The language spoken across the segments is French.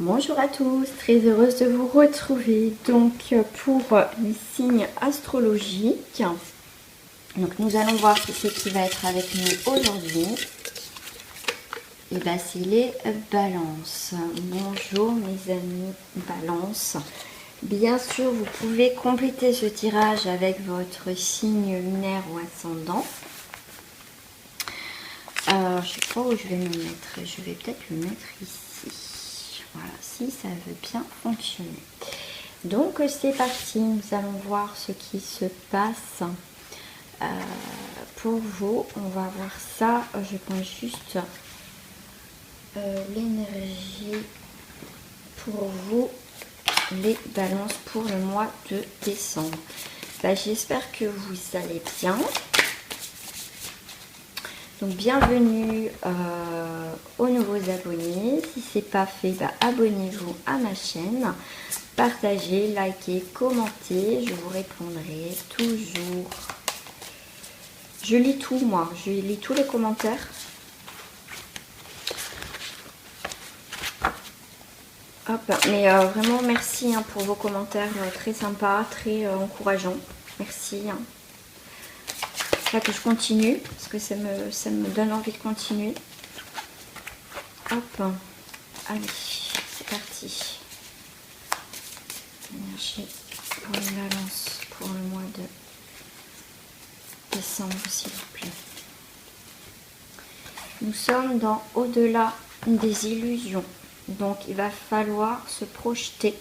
Bonjour à tous, très heureuse de vous retrouver donc pour les signes astrologiques. Donc nous allons voir ce qui va être avec nous aujourd'hui. Et bien c'est les balances. Bonjour mes amis balances. Bien sûr vous pouvez compléter ce tirage avec votre signe lunaire ou ascendant. Je ne sais pas où je vais me mettre, je vais peut-être le mettre ici. Voilà, si ça veut bien fonctionner. Donc c'est parti, nous allons voir ce qui se passe pour vous. On va voir ça, je prends juste l'énergie pour vous, les balances pour le mois de décembre. J'espère que vous allez bien. Donc bienvenue aux nouveaux abonnés. Si ce n'est pas fait, abonnez-vous à ma chaîne. Partagez, likez, commentez. Je vous répondrai toujours. Je lis tout moi. Je lis tous les commentaires. Hop. Mais vraiment merci pour vos commentaires très sympas, très encourageants. Merci. Là que je continue parce que ça me donne envie de continuer. Hop, allez, c'est parti. Énergie pour une balance pour le mois de décembre, s'il vous plaît. Nous sommes dans au-delà des illusions, donc il va falloir se projeter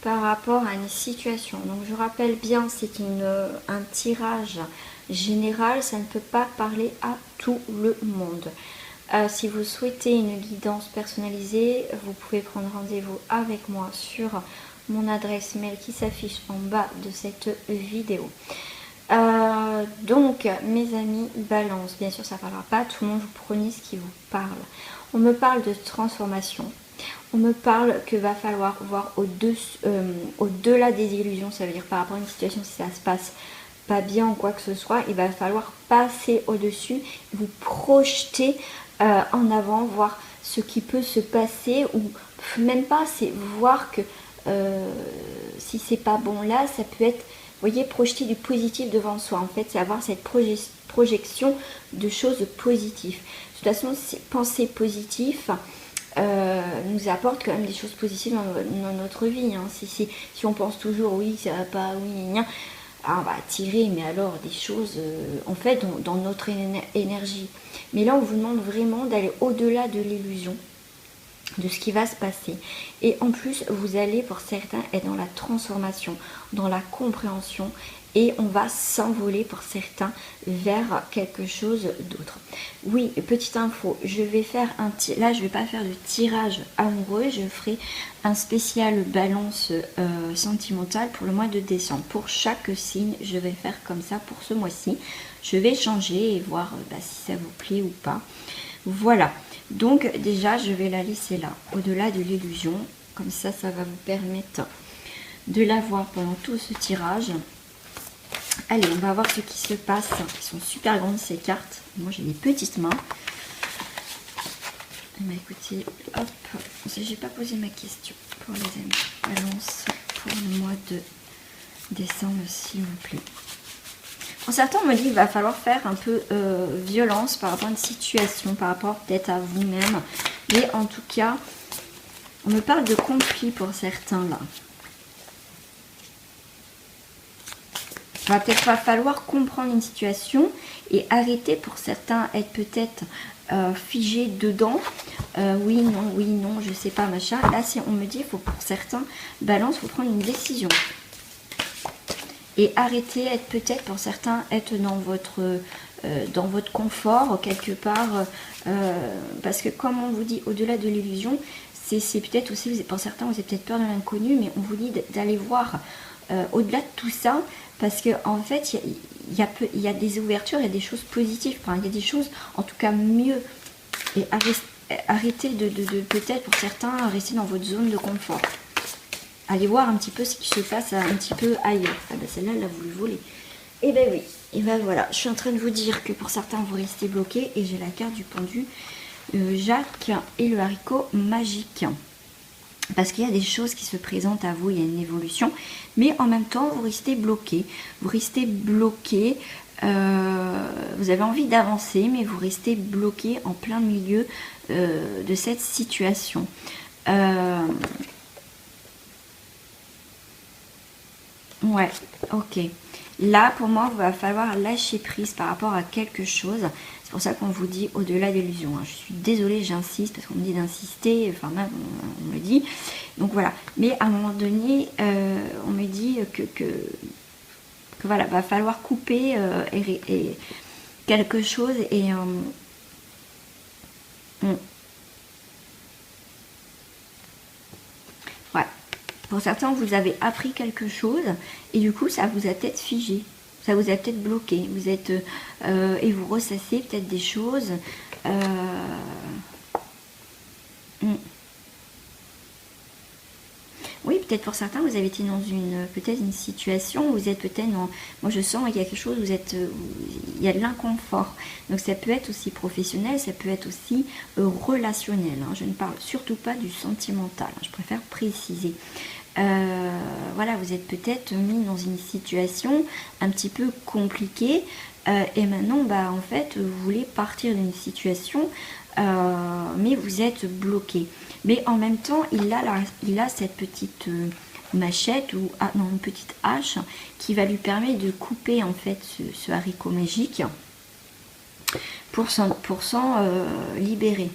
par rapport à une situation. Donc je rappelle bien, c'est un tirage général, ça ne peut pas parler à tout le monde. Si vous souhaitez une guidance personnalisée, vous pouvez prendre rendez-vous avec moi sur mon adresse mail qui s'affiche en bas de cette vidéo. Donc mes amis balance, bien sûr ça ne parlera pas à tout le monde, vous prenez ce qui vous parle. On me parle de transformation. On me parle que va falloir voir au-delà des illusions, ça veut dire par rapport à une situation, si ça se passe pas bien ou quoi que ce soit, il va falloir passer au-dessus, vous projeter en avant, voir ce qui peut se passer, ou même pas, c'est voir que si c'est pas bon là, ça peut être, vous voyez, projeter du positif devant soi. En fait, c'est avoir cette projection de choses positives. De toute façon, penser positif nous apporte quand même des choses positives dans notre vie. Hein. Si on pense toujours oui, ça va pas, oui, rien, on va attirer, mais alors des choses en fait dans notre énergie. Mais là, on vous demande vraiment d'aller au-delà de l'illusion, de ce qui va se passer. Et en plus, vous allez pour certains être dans la transformation, dans la compréhension, et on va s'envoler pour certains vers quelque chose d'autre. Oui, petite info, je vais faire là je vais pas faire de tirage amoureux, je ferai un spécial balance sentimentale pour le mois de décembre. Pour chaque signe, je vais faire comme ça pour ce mois-ci. Je vais changer et voir si ça vous plaît ou pas. Voilà. Donc déjà, je vais la laisser là, au-delà de l'illusion. Comme ça, ça va vous permettre de la voir pendant tout ce tirage. Allez, on va voir ce qui se passe. Elles sont super grandes ces cartes. Moi, j'ai des petites mains. Écoutez, hop, j'ai pas posé ma question pour les amis. Balance pour le mois de décembre, s'il vous plaît. Certains me disent qu'il va falloir faire un peu violence par rapport à une situation, par rapport peut-être à vous-même. Mais en tout cas, on me parle de conflit pour certains là. Il va peut-être pas falloir comprendre une situation et arrêter pour certains, être peut-être figé dedans. Oui, non, je sais pas, machin. Là, si on me dit, il faut pour certains, balance, il faut prendre une décision. Et arrêter, être peut-être pour certains, être dans votre confort quelque part. Parce que comme on vous dit, au-delà de l'illusion, c'est peut-être aussi, pour certains, vous avez peut-être peur de l'inconnu, mais on vous dit d'aller voir au-delà de tout ça. Parce qu'en fait, il y a des ouvertures, il y a des choses positives, enfin, il y a des choses en tout cas mieux. Et arrêtez de peut-être pour certains rester dans votre zone de confort. Allez voir un petit peu ce qui se passe un petit peu ailleurs. Ah ben celle-là, elle a voulu voler. Et ben oui, et ben voilà, je suis en train de vous dire que pour certains, vous restez bloqués. Et j'ai la carte du pendu, Jacques et le haricot magique. Parce qu'il y a des choses qui se présentent à vous, il y a une évolution, mais en même temps, vous restez bloqué. Vous restez bloqué, vous avez envie d'avancer, mais vous restez bloqué en plein milieu de cette situation. Ouais, ok. Là, pour moi, il va falloir lâcher prise par rapport à quelque chose. C'est pour ça qu'on vous dit au-delà d'illusion. Je suis désolée, j'insiste, parce qu'on me dit d'insister, enfin même, on me dit. Donc voilà. Mais à un moment donné, on me dit que voilà, va falloir couper et quelque chose et... ouais. Pour certains, vous avez appris quelque chose et du coup, ça vous a peut-être figé. Ça vous a peut-être bloqué. Vous êtes et vous ressassez peut-être des choses. Oui, peut-être pour certains, vous avez été dans peut-être une situation où vous êtes peut-être dans... Moi, je sens qu'il y a quelque chose, il y a de l'inconfort. Donc, ça peut être aussi professionnel, ça peut être aussi relationnel. Je ne parle surtout pas du sentimental. Je préfère préciser. Voilà, vous êtes peut-être mis dans une situation un petit peu compliquée et maintenant, en fait, vous voulez partir d'une situation, mais vous êtes bloqué. Mais en même temps, il a cette petite machette ou non, une petite hache qui va lui permettre de couper en fait ce haricot magique pour s'en libérer.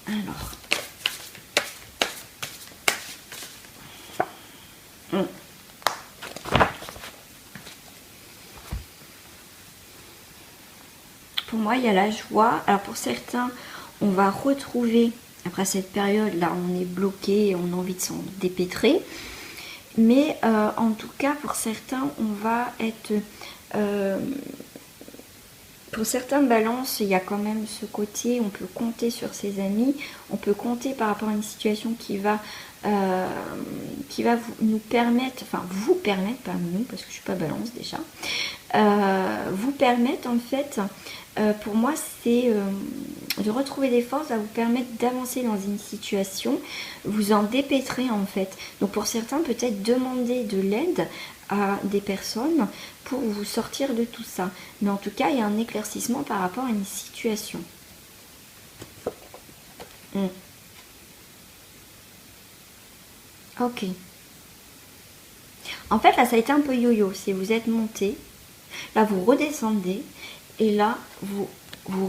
Alors. Pour moi, il y a la joie. Alors pour certains, on va retrouver, après cette période là, on est bloqué, on a envie de s'en dépêtrer. Mais en tout cas, pour certains, on va être... pour certaines balances, il y a quand même ce côté, on peut compter sur ses amis, on peut compter par rapport à une situation qui va nous permettre, enfin vous permettre, pas nous, parce que je ne suis pas balance déjà, vous permettre en fait, pour moi c'est de retrouver des forces, ça va vous permettre d'avancer dans une situation, vous en dépêtrer en fait. Donc pour certains, peut-être demander de l'aide à des personnes pour vous sortir de tout ça. Mais en tout cas, il y a un éclaircissement par rapport à une situation. Ok. En fait, là, ça a été un peu yo-yo. Si vous êtes monté, là, vous redescendez, et là, vous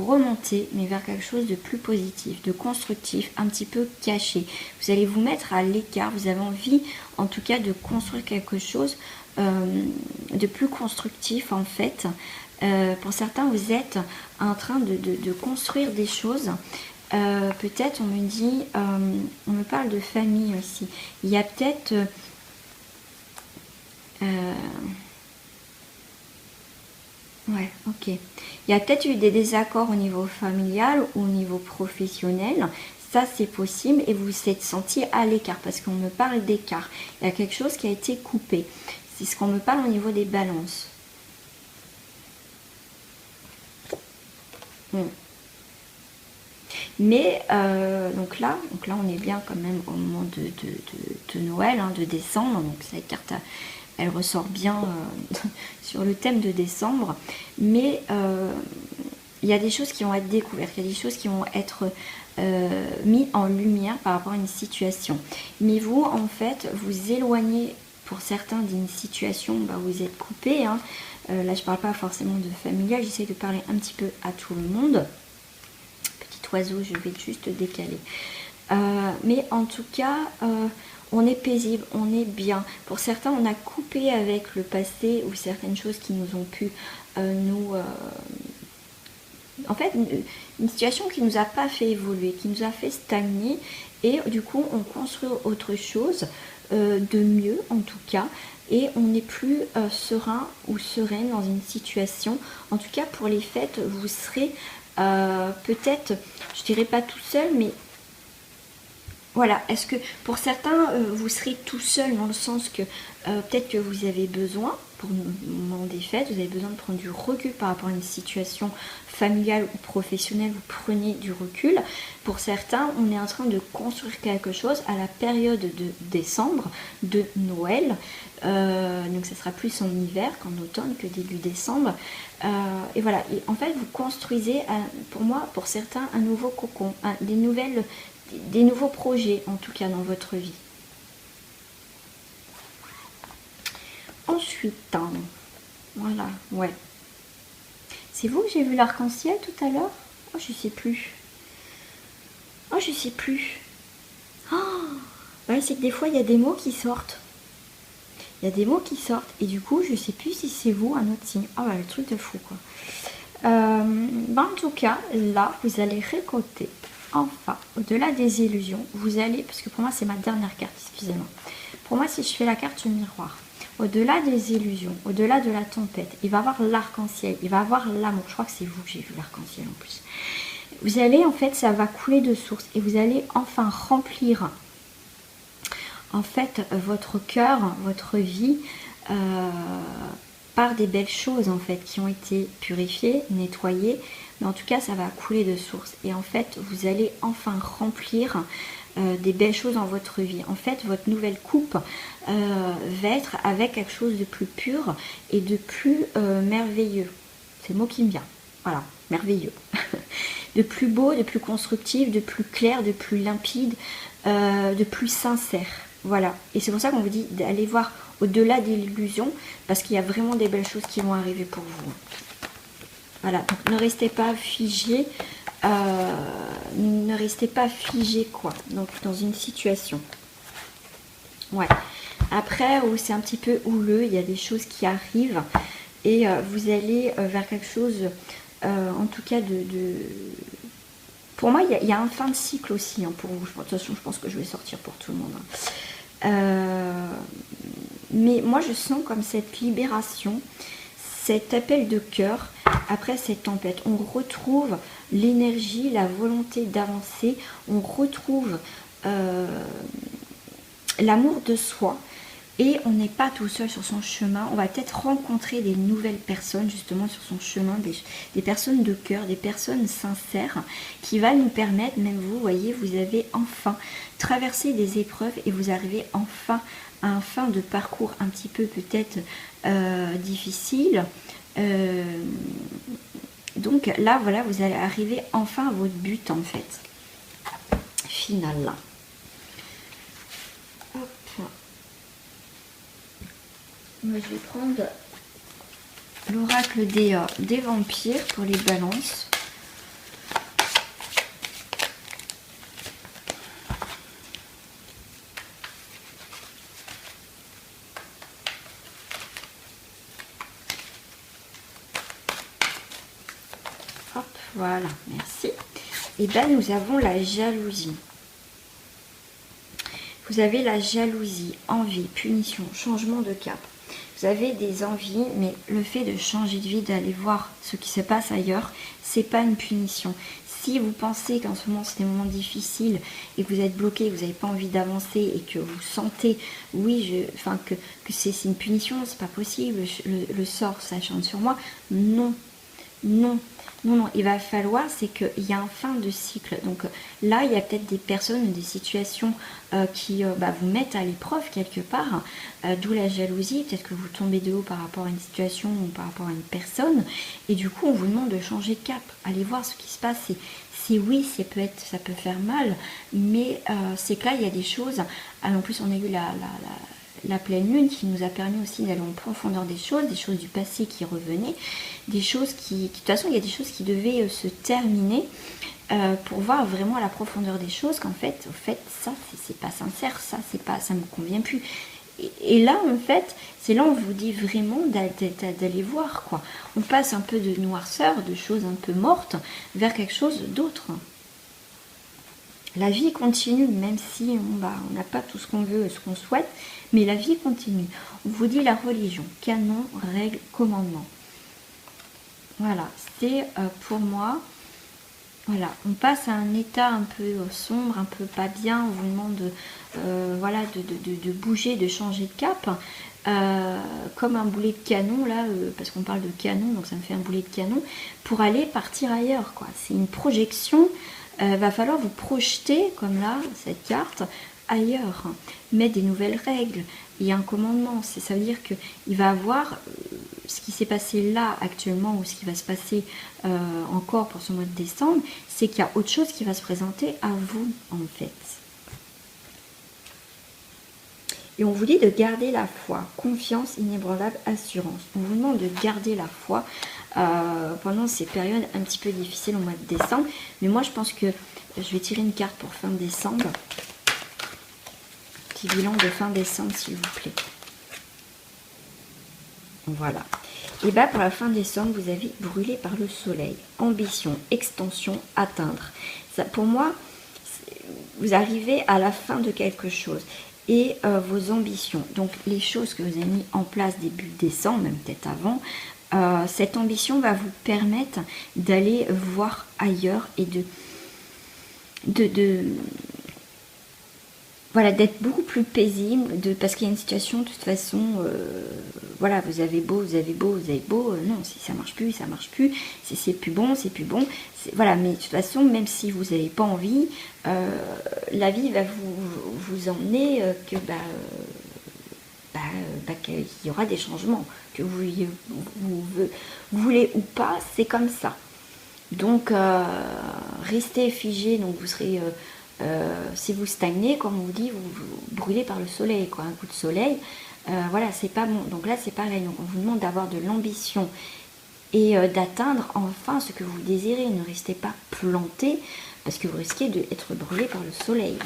remontez, mais vers quelque chose de plus positif, de constructif, un petit peu caché. Vous allez vous mettre à l'écart. Vous avez envie, en tout cas, de construire quelque chose de plus constructif, en fait. Pour certains, vous êtes en train de construire des choses. Peut-être, on me dit, on me parle de famille aussi. Il y a peut-être... ouais, ok. Il y a peut-être eu des désaccords au niveau familial ou au niveau professionnel. Ça, c'est possible et vous vous êtes senti à l'écart parce qu'on me parle d'écart. Il y a quelque chose qui a été coupé. C'est ce qu'on me parle au niveau des balances. Mais donc là, on est bien quand même au moment de Noël, de décembre. Donc cette carte, elle ressort bien sur le thème de décembre. Mais il y a des choses qui vont être découvertes, il y a des choses qui vont être mises en lumière par rapport à une situation. Mais vous, en fait, vous éloignez pour certains d'une situation, vous êtes coupé. Là, je ne parle pas forcément de familial, j'essaie de parler un petit peu à tout le monde. Oiseau, je vais juste décaler. Mais en tout cas, on est paisible, on est bien. Pour certains, on a coupé avec le passé ou certaines choses qui nous ont pu en fait, une situation qui nous a pas fait évoluer, qui nous a fait stagner. Et du coup, on construit autre chose de mieux en tout cas. Et on n'est plus serein ou sereine dans une situation. En tout cas, pour les fêtes, vous serez peut-être, je dirais pas tout seul, mais voilà, est-ce que pour certains vous serez tout seul dans le sens que peut-être que vous avez besoin, pour le moment des fêtes, vous avez besoin de prendre du recul par rapport à une situation familiale ou professionnelle, vous prenez du recul. Pour certains, on est en train de construire quelque chose à la période de décembre, de Noël. Donc ça sera plus en hiver qu'en automne, que début décembre. Et voilà, et en fait vous construisez, pour moi, pour certains, un nouveau cocon, des nouveaux projets en tout cas dans votre vie. Ensuite, voilà, ouais. C'est vous que j'ai vu l'arc-en-ciel tout à l'heure? Oh, je sais plus. Oh, je sais plus. Oh, ouais, c'est que des fois, il y a des mots qui sortent. Il y a des mots qui sortent. Et du coup, je sais plus si c'est vous, un autre signe. Ah, bah, le truc de fou, quoi. En tout cas, là, vous allez récolter, enfin, au-delà des illusions, vous allez, parce que pour moi, c'est ma dernière carte, excusez-moi. Pour moi, si je fais la carte du miroir, au-delà des illusions, au-delà de la tempête, il va y avoir l'arc-en-ciel, il va y avoir l'amour. Je crois que c'est vous que j'ai vu l'arc-en-ciel en plus. Vous allez, en fait, ça va couler de source et vous allez enfin remplir, en fait, votre cœur, votre vie, par des belles choses, en fait, qui ont été purifiées, nettoyées. Mais en tout cas, ça va couler de source. Et en fait, vous allez enfin remplir des belles choses dans votre vie. En fait, votre nouvelle coupe va être avec quelque chose de plus pur et de plus merveilleux. C'est le mot qui me vient. Voilà, merveilleux. De plus beau, de plus constructif, de plus clair, de plus limpide, de plus sincère. Voilà. Et c'est pour ça qu'on vous dit d'aller voir au-delà des illusions, parce qu'il y a vraiment des belles choses qui vont arriver pour vous. Voilà. Donc ne restez pas figé. Ne restez pas figé, quoi. Donc dans une situation. Ouais. Après, où c'est un petit peu houleux, il y a des choses qui arrivent et vous allez vers quelque chose, en tout cas Pour moi, il y a un fin de cycle aussi, hein, pour vous. De toute façon, je pense que je vais sortir pour tout le monde. Mais moi, je sens comme cette libération, cet appel de cœur après cette tempête. On retrouve l'énergie, la volonté d'avancer. On retrouve l'amour de soi. Et on n'est pas tout seul sur son chemin. On va peut-être rencontrer des nouvelles personnes justement sur son chemin, des personnes de cœur, des personnes sincères qui va nous permettre, même vous voyez, vous avez enfin traversé des épreuves et vous arrivez enfin à un fin de parcours un petit peu peut-être difficile. Donc là, voilà, vous allez arriver enfin à votre but en fait, final. Moi, je vais prendre l'oracle des vampires pour les balances. Hop, voilà, merci. Et bien, nous avons la jalousie. Vous avez la jalousie, envie, punition, changement de cap. Vous avez des envies, mais le fait de changer de vie, d'aller voir ce qui se passe ailleurs, c'est pas une punition. Si vous pensez qu'en ce moment c'est des moments difficiles et que vous êtes bloqué, que vous n'avez pas envie d'avancer et que vous sentez, oui, que c'est une punition, c'est pas possible, le sort s'acharne sur moi, non, non. Non, non, il va falloir, c'est qu'il y a un fin de cycle. Donc là, il y a peut-être des personnes, des situations qui vous mettent à l'épreuve quelque part, d'où la jalousie. Peut-être que vous tombez de haut par rapport à une situation ou par rapport à une personne. Et du coup, on vous demande de changer de cap. Allez voir ce qui se passe. C'est oui, ça peut faire mal, mais c'est que là, il y a des choses. En plus, on a eu la pleine lune qui nous a permis aussi d'aller en profondeur des choses du passé qui revenaient, des choses de toute façon, il y a des choses qui devaient se terminer pour voir vraiment à la profondeur des choses qu'en fait, ça, c'est pas sincère, ça me convient plus. Et là, en fait, c'est là où on vous dit vraiment d'aller voir, quoi. On passe un peu de noirceur, de choses un peu mortes, vers quelque chose d'autre. La vie continue, même si on n'a pas tout ce qu'on veut, ce qu'on souhaite, mais la vie continue. On vous dit la religion, canon, règle, commandement. Voilà, c'est pour moi, voilà, on passe à un état un peu sombre, un peu pas bien, on vous demande de bouger, de changer de cap. comme un boulet de canon, là, parce qu'on parle de canon, donc ça me fait un boulet de canon, pour aller partir ailleurs, quoi. C'est une projection, va falloir vous projeter, comme là, cette carte, ailleurs, mettre des nouvelles règles. Il y a un commandement, ça veut dire qu'il va avoir ce qui s'est passé là actuellement ou ce qui va se passer encore pour ce mois de décembre, c'est qu'il y a autre chose qui va se présenter à vous en fait. Et on vous dit de garder la foi, confiance, inébranlable, assurance. On vous demande de garder la foi pendant ces périodes un petit peu difficiles au mois de décembre. Mais moi je pense que je vais tirer une carte pour fin décembre. Petit bilan de fin décembre s'il vous plaît. Voilà. Et bien pour la fin décembre, vous avez brûlé par le soleil. Ambition, extension, atteindre. Ça, pour moi, vous arrivez à la fin de quelque chose. Et vos ambitions. Donc les choses que vous avez mis en place début décembre, même peut-être avant, cette ambition va vous permettre d'aller voir ailleurs et voilà, d'être beaucoup plus paisible, parce qu'il y a une situation, de toute façon, voilà, vous avez beau, non, si ça marche plus, si c'est plus bon, voilà, mais de toute façon, même si vous n'avez pas envie, la vie va vous emmener qu'il y aura des changements, que vous voulez ou pas, c'est comme ça. Donc, restez figé, donc vous serez... si vous stagnez, comme on vous dit, vous brûlez par le soleil, quoi, un coup de soleil, voilà, c'est pas bon. Donc là, c'est pareil. Donc on vous demande d'avoir de l'ambition et d'atteindre enfin ce que vous désirez. Ne restez pas planté parce que vous risquez d'être brûlé par le soleil.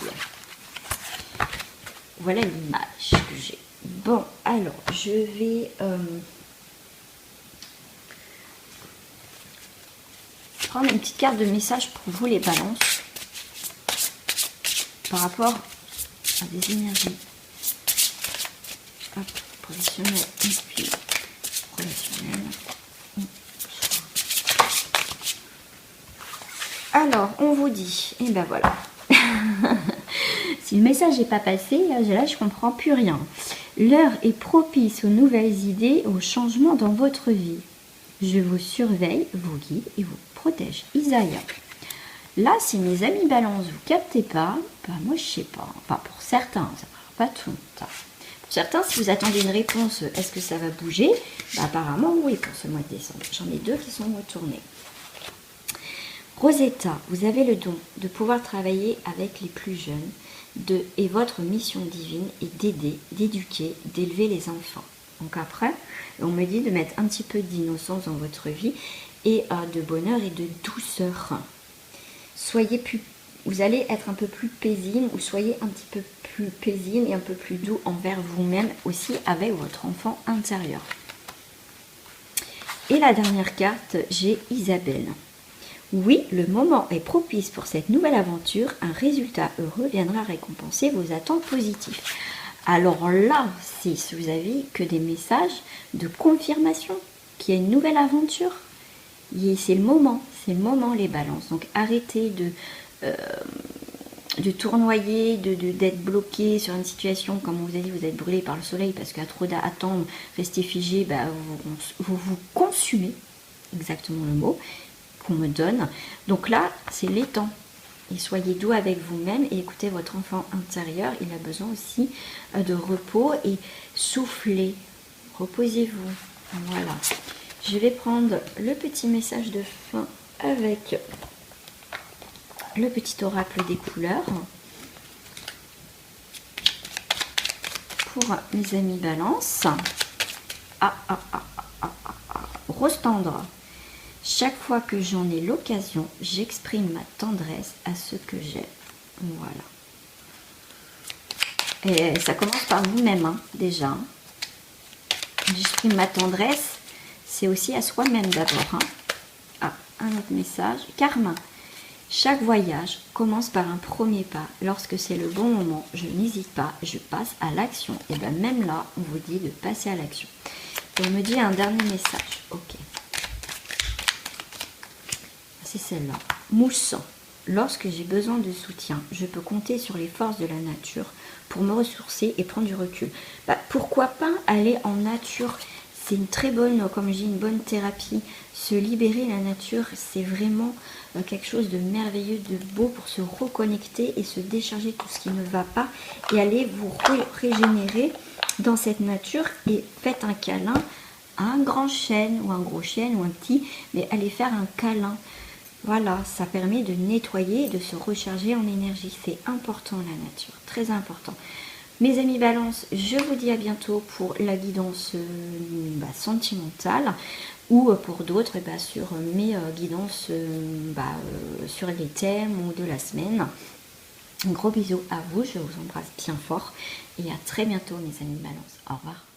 Voilà l'image que j'ai. Bon, alors, je vais prendre une petite carte de message pour vous les balances. Par rapport à des énergies. Hop, professionnel et puis relationnel. Alors, on vous dit, et ben voilà. Si le message n'est pas passé, là je comprends plus rien. L'heure est propice aux nouvelles idées, aux changements dans votre vie. Je vous surveille, vous guide et vous protège. Isaïe. Là, si mes amis balance, vous captez pas, bah moi je sais pas. Enfin pour certains, ça ne pas tout. Pour certains, si vous attendez une réponse, est-ce que ça va bouger? Bah, apparemment oui pour ce mois de décembre. J'en ai deux qui sont retournés. Rosetta, vous avez le don de pouvoir travailler avec les plus jeunes et votre mission divine est d'aider, d'éduquer, d'élever les enfants. Donc après, on me dit de mettre un petit peu d'innocence dans votre vie et de bonheur et de douceur. Soyez plus, vous allez être un peu plus paisible ou soyez un petit peu plus paisible et un peu plus doux envers vous-même aussi avec votre enfant intérieur. Et la dernière carte, j'ai Isabelle. Oui, le moment est propice pour cette nouvelle aventure. Un résultat heureux viendra récompenser vos attentes positives. Alors là, si vous avez que des messages de confirmation qu'il y a une nouvelle aventure, c'est le moment les balances. Donc arrêtez de tournoyer, d'être bloqué sur une situation, comme on vous a dit, vous êtes brûlé par le soleil parce qu'à trop d'attendre, rester figé, bah, vous consumez, exactement le mot qu'on me donne. Donc là, c'est les temps. Et soyez doux avec vous-même et écoutez votre enfant intérieur. Il a besoin aussi de repos et soufflez. Reposez-vous. Voilà. Je vais prendre le petit message de fin avec le petit oracle des couleurs pour mes amis Balance. Rose tendre. Chaque fois que j'en ai l'occasion, j'exprime ma tendresse à ceux que j'aime. Voilà. Et ça commence par vous-même, hein, déjà. J'exprime ma tendresse, c'est aussi à soi-même d'abord. Hein. Ah, un autre message. Karma. Chaque voyage commence par un premier pas. Lorsque c'est le bon moment, je n'hésite pas, je passe à l'action. Et bien même là, on vous dit de passer à l'action. Et on me dit un dernier message. Ok. C'est celle-là. Moussant. lorsque j'ai besoin de soutien, je peux compter sur les forces de la nature pour me ressourcer et prendre du recul. Pourquoi pas aller en nature? C'est une très bonne, comme je dis, une bonne thérapie. Se libérer, la nature, c'est vraiment quelque chose de merveilleux, de beau pour se reconnecter et se décharger de tout ce qui ne va pas et aller vous régénérer dans cette nature. Et faites un câlin à un grand chêne ou un gros chêne ou un petit, mais allez faire un câlin. Voilà, ça permet de nettoyer et de se recharger en énergie. C'est important la nature, très important. Mes amis Balance, je vous dis à bientôt pour la guidance sentimentale ou pour d'autres sur mes guidances sur les thèmes ou de la semaine. Un gros bisou à vous, je vous embrasse bien fort et à très bientôt mes amis Balance. Au revoir.